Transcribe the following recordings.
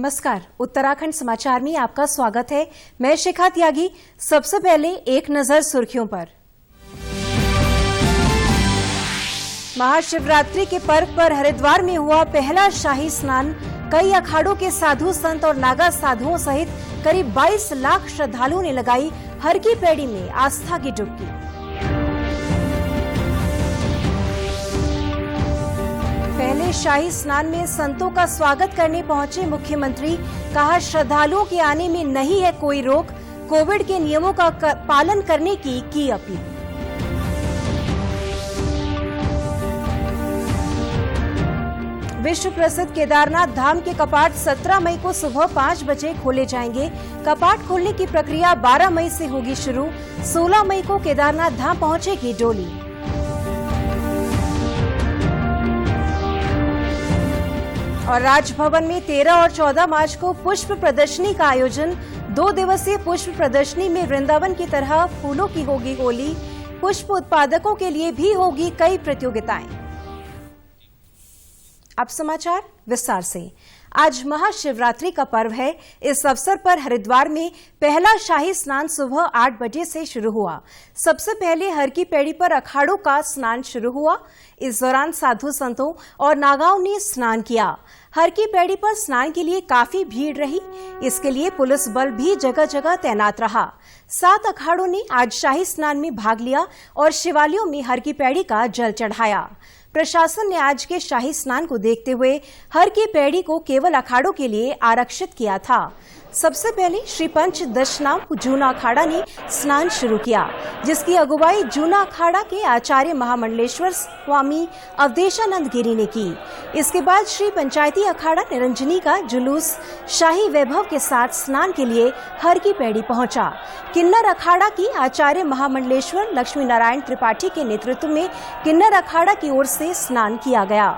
नमस्कार, उत्तराखंड समाचार में आपका स्वागत है। मैं शिखा त्यागी। सबसे पहले एक नजर सुर्खियों पर। महाशिवरात्रि के पर्व पर हरिद्वार में हुआ पहला शाही स्नान। कई अखाड़ों के साधु संत और नागा साधुओं सहित करीब 22 लाख श्रद्धालुओं ने लगाई हर की पैड़ी में आस्था की डुबकी। पहले शाही स्नान में संतों का स्वागत करने पहुंचे मुख्यमंत्री। कहा, श्रद्धालुओं के आने में नहीं है कोई रोक। कोविड के नियमों का पालन करने की अपील। विश्व प्रसिद्ध केदारनाथ धाम के कपाट 17 मई को सुबह 5 बजे खोले जाएंगे। कपाट खोलने की प्रक्रिया 12 मई से होगी शुरू। 16 मई को केदारनाथ धाम पहुंचेगी डोली। और राजभवन में 13 और 14 मार्च को पुष्प प्रदर्शनी का आयोजन। 2 दिवसीय पुष्प प्रदर्शनी में वृंदावन की तरह फूलों की होगी होली। पुष्प उत्पादकों के लिए भी होगी कई प्रतियोगिताएं। अब समाचार विस्तार से। आज महाशिवरात्रि का पर्व है। इस अवसर पर हरिद्वार में पहला शाही स्नान सुबह 8 बजे से शुरू हुआ। सबसे पहले हर की पैड़ी पर अखाड़ों का स्नान शुरू हुआ। इस दौरान साधु संतों और नागाओं ने स्नान किया। हर की पैड़ी पर स्नान के लिए काफी भीड़ रही। इसके लिए पुलिस बल भी जगह जगह तैनात रहा। 7 अखाड़ों ने आज शाही स्नान में भाग लिया और शिवालयों में हर की पैड़ी का जल चढ़ाया। प्रशासन ने आज के शाही स्नान को देखते हुए हर की पैड़ी को केवल अखाड़ों के लिए आरक्षित किया था। सबसे पहले श्री पंच दशनाम जूना अखाड़ा ने स्नान शुरू किया, जिसकी अगुवाई जूना अखाड़ा के आचार्य महामंडलेश्वर स्वामी अवधेशानंद गिरी ने की। इसके बाद श्री पंचायती अखाड़ा निरंजनी का जुलूस शाही वैभव के साथ स्नान के लिए हर की पैड़ी पहुंचा। किन्नर अखाड़ा की आचार्य महामंडलेश्वर लक्ष्मी नारायण त्रिपाठी के नेतृत्व में किन्नर अखाड़ा की ओर से स्नान किया गया।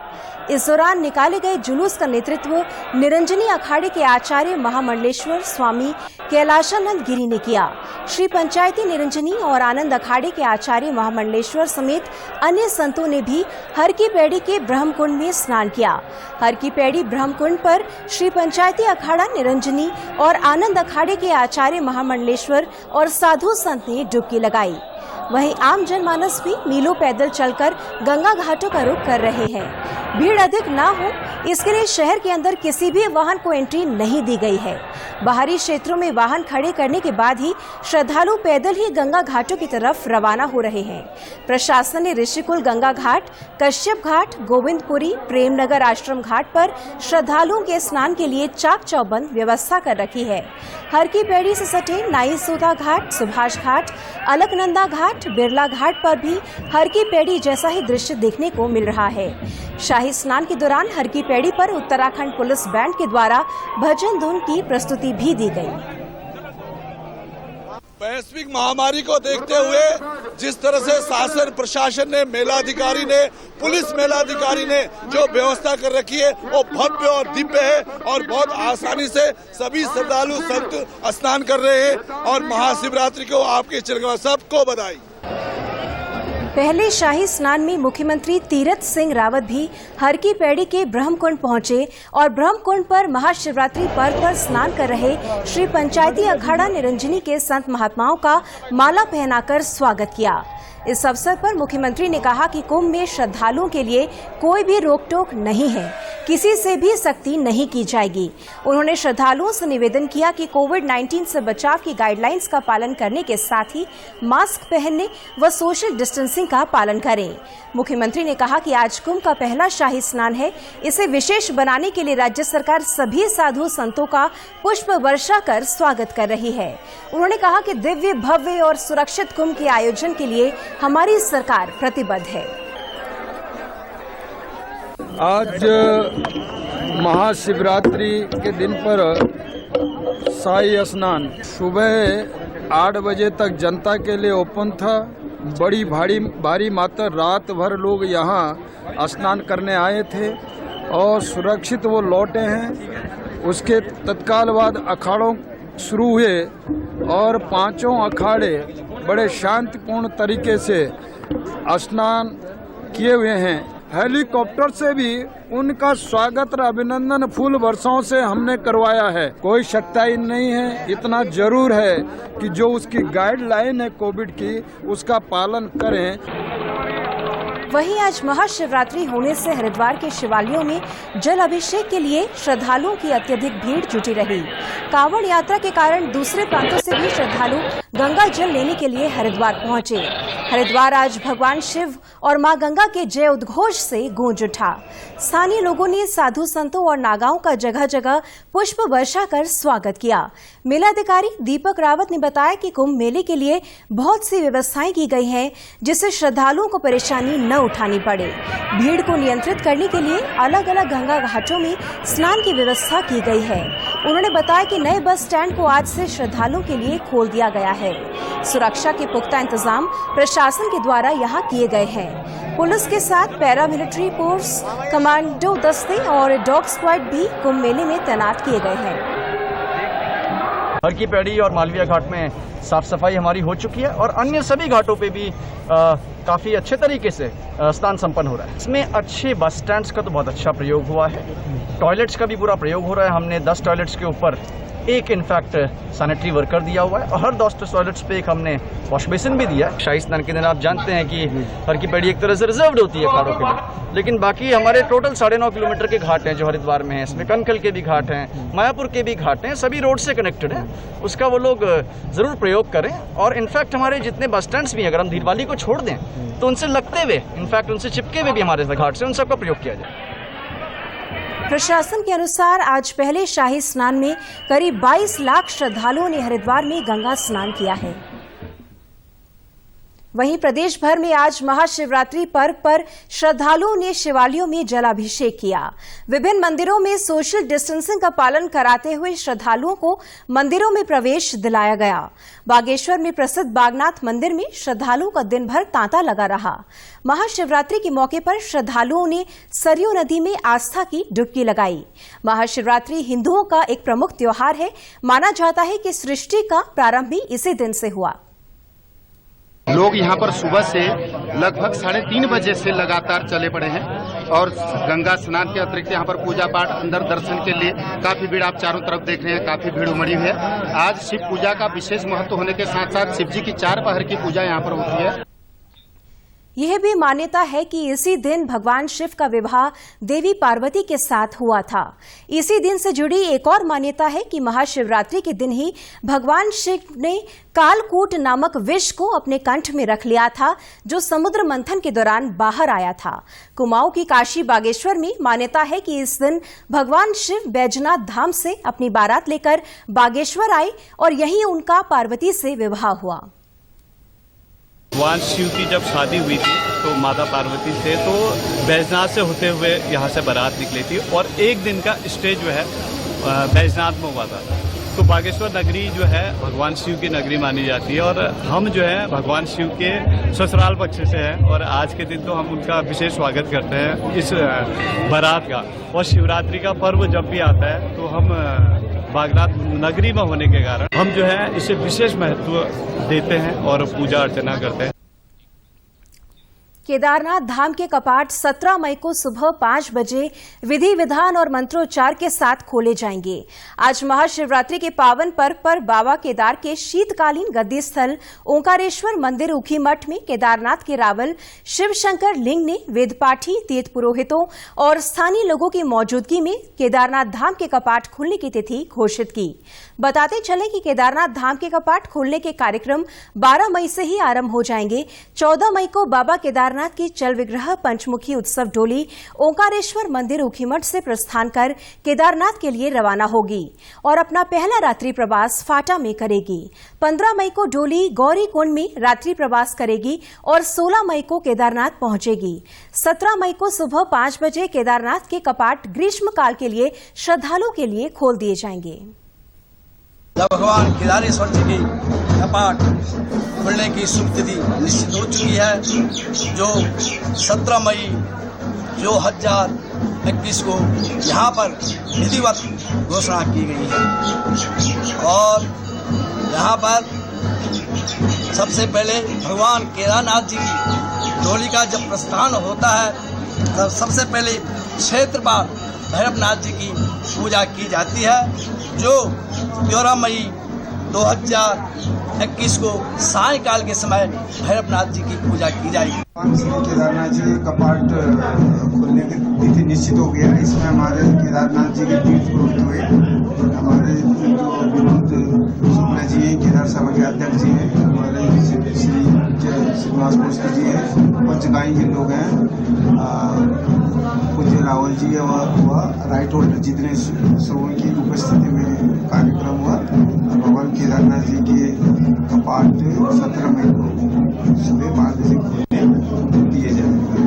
इस दौरान निकाले गए जुलूस का नेतृत्व निरंजनी अखाड़े के आचार्य महामंडलेश्वर स्वामी कैलाशानंद गिरी ने किया। श्री पंचायती निरंजनी और आनंद अखाड़े के आचार्य महामंडलेश्वर समेत अन्य संतों ने भी हर की पैड़ी के ब्रह्मकुंड में स्नान किया। हर की पैड़ी ब्रह्मकुंड पर श्री पंचायती अखाड़ा निरंजनी और आनंद अखाड़े के आचार्य महामंडलेश्वर और साधु संत ने डुबकी लगाई। वहीं आम जनमानस भी मीलों पैदल चलकर गंगा घाटों का रुख कर रहे हैं। भीड़ अधिक न हो, इसके लिए शहर के अंदर किसी भी वाहन को एंट्री नहीं दी गई है। बाहरी क्षेत्रों में वाहन खड़े करने के बाद ही श्रद्धालु पैदल ही गंगा घाटों की तरफ रवाना हो रहे हैं। प्रशासन ने ऋषिकुल गंगा घाट, कश्यप घाट, गोविंदपुरी, प्रेमनगर आश्रम घाट पर श्रद्धालुओं के स्नान के लिए चाक चौबंद व्यवस्था कर रखी है। हर की पैड़ी से सटे नाई सोता घाट, सुभाष घाट, अलकनंदा घाट, बिरला घाट पर भी हर की पैड़ी जैसा ही दृश्य देखने को मिल रहा है। शाही स्नान के दौरान हर की पैड़ी पर उत्तराखंड पुलिस बैंड के द्वारा भजन धुन की प्रस्तुति भी दी गई। वैश्विक महामारी को देखते हुए जिस तरह से शासन प्रशासन ने, मेलाधिकारी ने, पुलिस मेलाधिकारी ने जो व्यवस्था कर रखी है वो भव्य और दिव्य है और बहुत आसानी से सभी श्रद्धालु संत स्नान कर रहे हैं और महाशिवरात्रि को आपके चरण सबको बधाई। पहले शाही स्नान में मुख्यमंत्री तीरथ सिंह रावत भी हर की पैड़ी के ब्रह्मकुंड पहुंचे और ब्रह्मकुंड पर महाशिवरात्रि पर्व पर स्नान कर रहे श्री पंचायती अखाड़ा निरंजनी के संत महात्माओं का माला पहनाकर स्वागत किया। इस अवसर पर मुख्यमंत्री ने कहा कि कुंभ में श्रद्धालुओं के लिए कोई भी रोक टोक नहीं है, किसी से भी सख्ती नहीं की जाएगी। उन्होंने श्रद्धालुओं से निवेदन किया कि कोविड-19 से बचाव की गाइडलाइंस का पालन करने के साथ ही मास्क पहनने व सोशल डिस्टेंसिंग का पालन करें। मुख्यमंत्री ने कहा कि आज कुंभ का पहला शाही स्नान है। इसे विशेष बनाने के लिए राज्य सरकार सभी साधु संतों का पुष्प वर्षा कर स्वागत कर रही है। उन्होंने कहा कि दिव्य, भव्य और सुरक्षित कुंभ के आयोजन के लिए हमारी सरकार प्रतिबद्ध है। आज महाशिवरात्रि के दिन पर शाही स्नान सुबह 8 बजे तक जनता के लिए ओपन था। बड़ी भारी मात्रा रात भर लोग यहाँ स्नान करने आए थे और सुरक्षित वो लौटे हैं। उसके तत्काल बाद अखाड़ों शुरू हुए और 5 अखाड़े बड़े शांतिपूर्ण तरीके से स्नान किए हुए हैं। हेलीकॉप्टर से भी उनका स्वागत और अभिनंदन फूल वर्षों से हमने करवाया है। कोई सख्ताई नहीं है, इतना जरूर है कि जो उसकी गाइडलाइन है कोविड की उसका पालन करें। वहीं आज महाशिवरात्रि होने से हरिद्वार के शिवालयों में जल अभिषेक के लिए श्रद्धालुओं की अत्यधिक भीड़ जुटी रही। कांवड़ यात्रा के कारण दूसरे प्रांतों से भी श्रद्धालु गंगा जल लेने के लिए हरिद्वार पहुंचे। हरिद्वार आज भगवान शिव और मां गंगा के जय उद्घोष से गूंज उठा। स्थानीय लोगों ने साधु संतों और नागाओं का जगह जगह पुष्प वर्षा कर स्वागत किया। मेलाधिकारी दीपक रावत ने बताया कि कुंभ मेले के लिए बहुत सी व्यवस्थाएं की गई हैं, जिससे श्रद्धालुओं को परेशानी न उठानी पड़े। भीड़ को नियंत्रित करने के लिए अलग अलग गंगा घाटों में स्नान की व्यवस्था की गई है। उन्होंने बताया कि नए बस स्टैंड को आज से श्रद्धालुओं के लिए खोल दिया गया है। सुरक्षा के पुख्ता इंतजाम प्रशासन के द्वारा यहाँ किए गए हैं। पुलिस के साथ पैरामिलिट्री फोर्स, कमांडो दस्ते और डॉग स्क्वाड भी कुंभ मेले में तैनात किए गए हैं। हर की पैड़ी और मालवीय घाट में साफ सफाई हमारी हो चुकी है और अन्य सभी घाटों पे भी काफी अच्छे तरीके से स्नान संपन्न हो रहा है। इसमें अच्छे बस स्टैंड्स का तो बहुत अच्छा प्रयोग हुआ है। टॉयलेट्स का भी पूरा प्रयोग हो रहा है। हमने 10 टॉयलेट्स के ऊपर एक इनफैक्ट सैनिटरी वर्कर दिया हुआ है और हर 10 टॉयलेट्स पे एक हमने वॉश बेसिन भी दिया है। शाही स्नान के दिन आप जानते हैं कि हर की पैड़ी एक तरह से रिजर्व्ड होती है खाड़ों के लिए, लेकिन बाकी हमारे टोटल 9.5 किलोमीटर के घाट हैं जो हरिद्वार में हैं। इसमें कनखल के भी घाट हैं, मायापुर के भी घाट हैं, सभी रोड से कनेक्टेड हैं। उसका वो लोग जरूर प्रयोग करें और इनफैक्ट हमारे जितने बस स्टैंड्स भी अगर हम धीरवाली को छोड़ दें तो उनसे लगते हुए, इनफैक्ट उनसे चिपके हुए भी हमारे घाट से उन सबका प्रयोग किया जाए। प्रशासन के अनुसार आज पहले शाही स्नान में करीब 22 लाख श्रद्धालुओं ने हरिद्वार में गंगा स्नान किया है। वहीं प्रदेश भर में आज महाशिवरात्रि पर्व पर श्रद्धालुओं ने शिवालयों में जलाभिषेक किया। विभिन्न मंदिरों में सोशल डिस्टेंसिंग का पालन कराते हुए श्रद्धालुओं को मंदिरों में प्रवेश दिलाया गया। बागेश्वर में प्रसिद्ध बागनाथ मंदिर में श्रद्धालुओं का दिन भर तांता लगा रहा। महाशिवरात्रि के मौके पर श्रद्धालुओं ने सरयू नदी में आस्था की डुबकी लगाई। महाशिवरात्रि हिंदुओं का एक प्रमुख त्योहार है। माना जाता है कि सृष्टि का प्रारंभ भी इसी दिन से हुआ। लोग यहाँ पर सुबह से लगभग 3:30 बजे से लगातार चले पड़े हैं और गंगा स्नान के अतिरिक्त यहाँ पर पूजा पाठ, अंदर दर्शन के लिए काफी भीड़ आप चारों तरफ देख रहे हैं, काफी भीड़ उमड़ी हुई है। आज शिव पूजा का विशेष महत्व होने के साथ साथ शिव जी की 4 पहर की पूजा यहाँ पर होती है। यह भी मान्यता है कि इसी दिन भगवान शिव का विवाह देवी पार्वती के साथ हुआ था। इसी दिन से जुड़ी एक और मान्यता है कि महाशिवरात्रि के दिन ही भगवान शिव ने कालकूट नामक विष को अपने कंठ में रख लिया था, जो समुद्र मंथन के दौरान बाहर आया था। कुमाऊं की काशी बागेश्वर में मान्यता है कि इस दिन भगवान शिव बैजनाथ धाम से अपनी बारात लेकर बागेश्वर आए और यहीं उनका पार्वती से विवाह हुआ। भगवान शिव की जब शादी हुई थी तो माता पार्वती से तो बैजनाथ से होते हुए यहाँ से बारात निकली थी और एक दिन का स्टे जो है बैजनाथ में हुआ था। तो बागेश्वर नगरी जो है भगवान शिव की नगरी मानी जाती है और हम जो है भगवान शिव के ससुराल पक्ष से हैं और आज के दिन तो हम उनका विशेष स्वागत करते हैं इस बारात का। और शिवरात्रि का पर्व जब भी आता है तो हम बागनाथ नगरी में होने के कारण हम जो है इसे विशेष महत्व देते हैं और पूजा अर्चना करते हैं। केदारनाथ धाम के कपाट 17 मई को सुबह 5 बजे विधि विधान और मंत्रोच्चार के साथ खोले जाएंगे। आज महाशिवरात्रि के पावन पर्व पर बाबा केदार के शीतकालीन गद्दी स्थल ओंकारेश्वर मंदिर ऊखीमठ में केदारनाथ के रावल शिव शंकर लिंग ने वेदपाठी, तीर्थ पुरोहितों और स्थानीय लोगों की मौजूदगी में केदारनाथ धाम के कपाट खुलने की तिथि घोषित की। बताते चले कि केदारनाथ धाम के कपाट खोलने के कार्यक्रम 12 मई से ही आरंभ हो जाएंगे। 14 मई को बाबा केदारनाथ की चल विग्रह पंचमुखी उत्सव डोली ओंकारेश्वर मंदिर ऊखीमठ से प्रस्थान कर केदारनाथ के लिए रवाना होगी और अपना पहला रात्रि प्रवास फाटा में करेगी। 15 मई को डोली गौरी कुंड में रात्रि प्रवास करेगी और 16 मई को केदारनाथ पहुंचेगी। 17 मई को सुबह 5 बजे केदारनाथ के कपाट ग्रीष्म काल के लिए श्रद्धालुओं के लिए खोल दिए जाएंगे। जब भगवान केदारेश्वर जी की कपाट खुलने की शुभ तिथि निश्चित हो चुकी है, जो 17 मई 2021 को यहाँ पर विधिवत घोषणा की गई है। और यहाँ पर सबसे पहले भगवान केदारनाथ जी की डोली का जब प्रस्थान होता है सबसे पहले क्षेत्रपाल भैरवनाथ जी की पूजा की जाती है, जो 11 मई 2021 को सायंकाल के समय भैरवनाथ जी की पूजा की जाएगी। केदारनाथ जी के कपाट खुलने की तिथि निश्चित हो गया। इसमें हमारे केदारनाथ जी के तीर्थ पुरोहित हुए, हमारे जो विनोद शुक्ला जी हैं, केदार सभा के अध्यक्ष जी हैं, हमारे श्री श्रीनिवास मिश्र जी हैं, पंचगाई के लोग हैं, पूज्य रावल जी वह राइट होल्डर जितने श्रोमण की उपस्थिति में कार्यक्रम हुआ। भगवान केदारनाथ जी के कपाट 17 मई को सुबह 5 बजे खुलने दिए जाएंगे।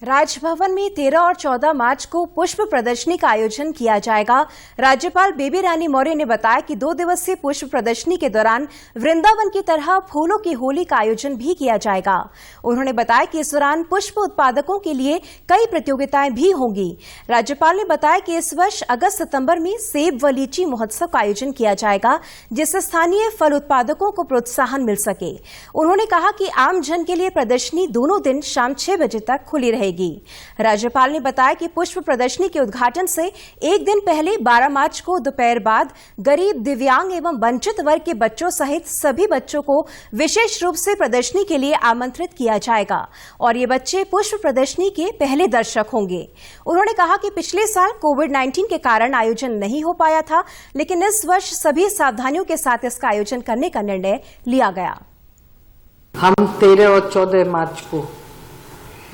राजभवन में 13 और 14 मार्च को पुष्प प्रदर्शनी का आयोजन किया जाएगा। राज्यपाल बेबी रानी मौर्य ने बताया कि 2 दिवसीय पुष्प प्रदर्शनी के दौरान वृंदावन की तरह फूलों की होली का आयोजन भी किया जाएगा। उन्होंने बताया कि इस दौरान पुष्प उत्पादकों के लिए कई प्रतियोगिताएं भी होंगी। राज्यपाल ने बताया कि इस वर्ष अगस्त सितंबर में सेब व लीची महोत्सव का आयोजन किया जाएगा, जिससे स्थानीय फल उत्पादकों को प्रोत्साहन मिल सके। उन्होंने कहा कि आम जन के लिए प्रदर्शनी दोनों दिन शाम 6 बजे तक खुली रहेगी। राज्यपाल ने बताया कि पुष्प प्रदर्शनी के उद्घाटन से एक दिन पहले 12 मार्च को दोपहर बाद गरीब, दिव्यांग एवं वंचित वर्ग के बच्चों सहित सभी बच्चों को विशेष रूप से प्रदर्शनी के लिए आमंत्रित किया जाएगा और ये बच्चे पुष्प प्रदर्शनी के पहले दर्शक होंगे। उन्होंने कहा कि पिछले साल कोविड-19 के कारण आयोजन नहीं हो पाया था, लेकिन इस वर्ष सभी सावधानियों के साथ इसका आयोजन करने का निर्णय लिया गया। हम 13 और 14 मार्च को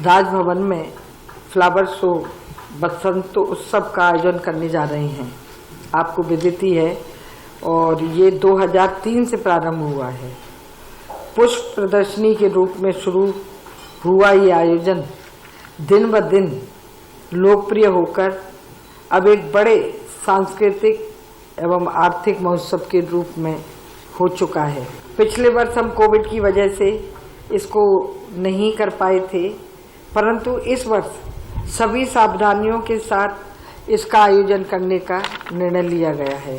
राजभवन में फ्लावर शो बसंत उत्सव का आयोजन करने जा रहे हैं। आपको विदित ही है, और ये 2003 से प्रारंभ हुआ है। पुष्प प्रदर्शनी के रूप में शुरू हुआ ये आयोजन दिन ब दिन लोकप्रिय होकर अब एक बड़े सांस्कृतिक एवं आर्थिक महोत्सव के रूप में हो चुका है। पिछले वर्ष हम कोविड की वजह से इसको नहीं कर पाए थे, परंतु इस वर्ष सभी सावधानियों के साथ इसका आयोजन करने का निर्णय लिया गया है।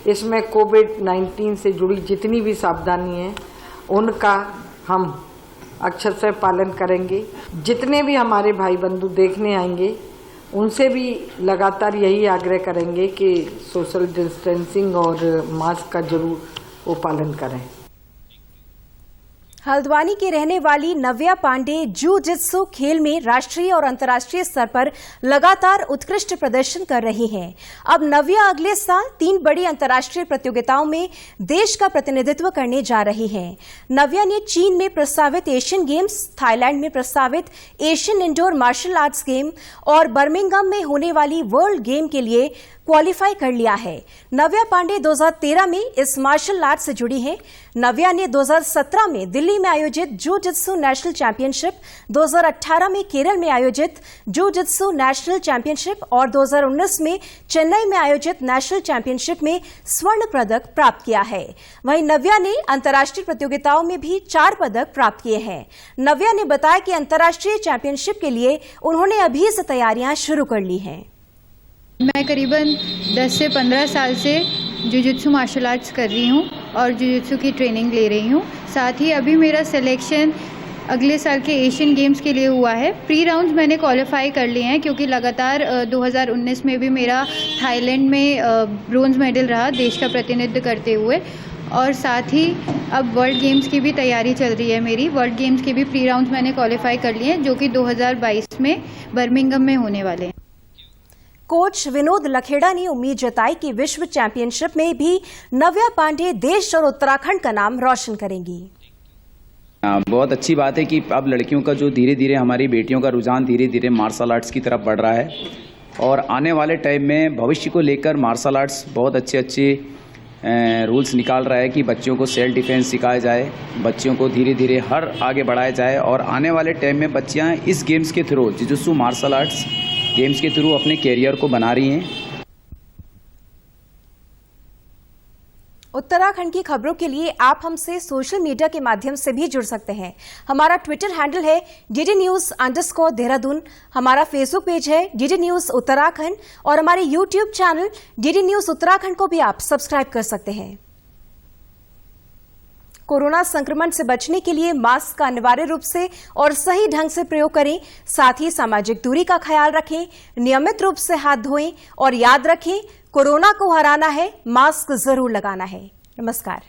इसमें कोविड-19 से जुड़ी जितनी भी सावधानी है उनका हम अक्षरशः पालन करेंगे। जितने भी हमारे भाई बंधु देखने आएंगे उनसे भी लगातार यही आग्रह करेंगे कि सोशल डिस्टेंसिंग और मास्क का जरूर वो पालन करें। हल्द्वानी की रहने वाली नव्या पांडे जू-जित्सु खेल में राष्ट्रीय और अंतर्राष्ट्रीय स्तर पर लगातार उत्कृष्ट प्रदर्शन कर रही हैं। अब नव्या अगले साल 3 बड़ी अंतर्राष्ट्रीय प्रतियोगिताओं में देश का प्रतिनिधित्व करने जा रही हैं। नव्या ने चीन में प्रस्तावित एशियन गेम्स, थाईलैंड में प्रस्तावित Asian indoor martial arts game और बर्मिंघम में होने वाली वर्ल्ड गेम के लिए क्वालिफाई कर लिया है। नव्या पांडे 2013 में इस मार्शल आर्ट से जुड़ी हैं। नव्या ने 2017 में दिल्ली में आयोजित जू-जित्सु नेशनल चैंपियनशिप, 2018 में केरल में आयोजित जू-जित्सु नेशनल चैंपियनशिप और 2019 में चेन्नई में आयोजित नेशनल चैंपियनशिप में स्वर्ण पदक प्राप्त किया है। वहीं नव्या ने अंतर्राष्ट्रीय प्रतियोगिताओं में भी 4 पदक प्राप्त किए हैं। नव्या ने बताया कि अंतर्राष्ट्रीय चैंपियनशिप के लिए उन्होंने अभी से तैयारियां शुरू कर ली हैं। मैं करीबन 10 से 15 साल से जुजुत्सु मार्शल आर्ट्स कर रही हूँ और जुजुत्सु की ट्रेनिंग ले रही हूँ। साथ ही अभी मेरा सिलेक्शन अगले साल के एशियन गेम्स के लिए हुआ है। प्री राउंड्स मैंने क्वालिफाई कर लिए हैं, क्योंकि लगातार 2019 में भी मेरा थाईलैंड में ब्रोंज मेडल रहा देश का प्रतिनिधित्व करते हुए, और साथ ही अब वर्ल्ड गेम्स की भी तैयारी चल रही है मेरी। वर्ल्ड गेम्स के भी प्री राउंड्स मैंने क्वालिफाई कर लिए हैं, जो कि 2022 में बर्मिंघम में होने वाले हैं। कोच विनोद लखेड़ा ने उम्मीद जताई कि विश्व चैंपियनशिप में भी नव्या पांडे देश और उत्तराखंड का नाम रोशन करेंगी। बहुत अच्छी बात है कि अब लड़कियों का जो धीरे धीरे, हमारी बेटियों का रुझान धीरे धीरे मार्शल आर्ट्स की तरफ बढ़ रहा है, और आने वाले टाइम में भविष्य को लेकर मार्शल आर्ट्स बहुत अच्छे रूल्स निकाल रहा है कि बच्चों को सेल्फ डिफेंस सिखाया जाए, बच्चों को धीरे धीरे हर आगे बढ़ाया जाए, और आने वाले टाइम में बच्चियाँ इस गेम्स के through, jujutsu martial arts games के थ्रू अपने कैरियर को बना रही हैं। उत्तराखंड की खबरों के लिए आप हमसे सोशल मीडिया के माध्यम से भी जुड़ सकते हैं। हमारा ट्विटर हैंडल है DDNews_देहरादून, हमारा फेसबुक पेज है DD न्यूज उत्तराखंड, और हमारे YouTube channel DD news Uttarakhand को भी आप सब्सक्राइब कर सकते हैं। कोरोना संक्रमण से बचने के लिए मास्क का अनिवार्य रूप से और सही ढंग से प्रयोग करें। साथ ही सामाजिक दूरी का ख्याल रखें, नियमित रूप से हाथ धोएं और याद रखें, कोरोना को हराना है, मास्क जरूर लगाना है। नमस्कार।